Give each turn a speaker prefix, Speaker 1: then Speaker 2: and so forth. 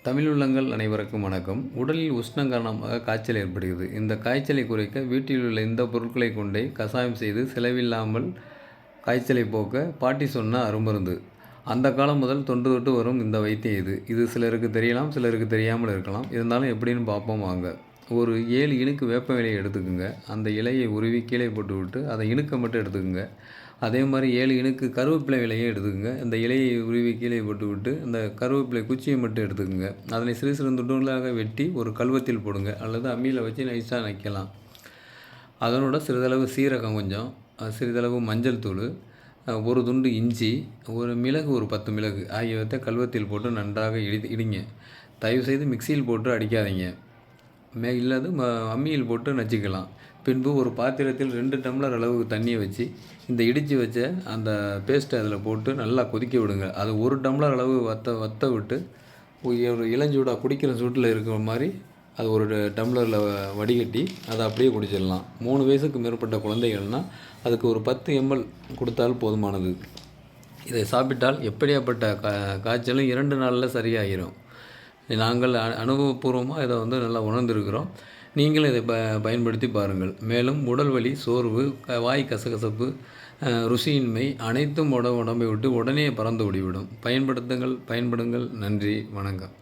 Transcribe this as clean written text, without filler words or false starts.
Speaker 1: தமிழ் உள்ளங்கள் அனைவருக்கும் வணக்கம். உடலில் உஷ்ணம் காரணமாக காய்ச்சல் ஏற்படுகிறது. இந்த காய்ச்சலை குறைக்க வீட்டில் உள்ள இந்த பொருட்களை கொண்டே கசாயம் செய்து செலவில்லாமல் காய்ச்சலை போக்க பாட்டி சொன்ன அருமருந்து. அந்த காலம் முதல் தொன்று தொட்டு வரும் இந்த வைத்தியம் இது சிலருக்கு தெரியலாம், சிலருக்கு தெரியாமல் இருக்கலாம். இருந்தாலும் எப்படின்னு பார்ப்போம் வாங்க. ஒரு 7 இனுக்கு வேப்ப இலையை எடுத்துக்கோங்க. அந்த இலையை உருவி கீழே போட்டுவிட்டு அதை இனுக்க மட்டும் எடுத்துக்கோங்க. அதே மாதிரி 7 இனுக்கு கருவேப்பிலை இலையை எடுத்துக்கோங்க. அந்த இலையை உருவி கீழே போட்டுவிட்டு அந்த கருவேப்பிலை குச்சியை மட்டும் எடுத்துக்கோங்க. அதனை சிறு சிறு துண்டுகளாக வெட்டி ஒரு கல்வத்தில் போடுங்க, அல்லது அம்மியில் வச்சு நைஸாக நைக்கலாம். அதனோட சிறிதளவு சீரகம் கொஞ்சம், சிறிதளவு மஞ்சள் தூள், ஒரு துண்டு இஞ்சி, ஒரு மிளகு, ஒரு 10 மிளகு ஆகியவற்றை கல்வத்தில் போட்டு நன்றாக இடிங்க. தயவுசெய்து மிக்சியில் போட்டு அடிக்காதீங்க. இல்லாது அம்மியில் போட்டு நச்சுக்கலாம். பின்பு ஒரு பாத்திரத்தில் 2 டம்ளர் அளவுக்கு தண்ணியை வச்சு இந்த இடித்து வச்ச அந்த பேஸ்ட்டை அதில் போட்டு நல்லா கொதிக்க விடுங்க. அது 1 டம்ளர் அளவு வற்ற விட்டு ஒரு இளஞ்சூடாக குடிக்கிற சூட்டில் இருக்கிற மாதிரி அது ஒரு டம்ளரில் வடிகட்டி அதை அப்படியே குடிச்சிடலாம். 3 வயசுக்கு மேற்பட்ட குழந்தைகள்னால் அதுக்கு ஒரு 10 ml கொடுத்தால் போதுமானது. இதை சாப்பிட்டால் எப்படியாப்பட்ட காய்ச்சலும் 2 நாளில் சரியாகிடும். நாங்கள் அனுபவபூர்வமாக இதை நல்லா உணர்ந்திருக்கிறோம். நீங்களும் இதை பயன்படுத்தி பாருங்கள். மேலும் உடல் வலி, சோர்வு, வாய் கசகசப்பு, ருசியின்மை அனைத்தும் உடம்பை விட்டு உடனே பறந்து ஓடிவிடும். பயன்படுங்கள். நன்றி, வணக்கம்.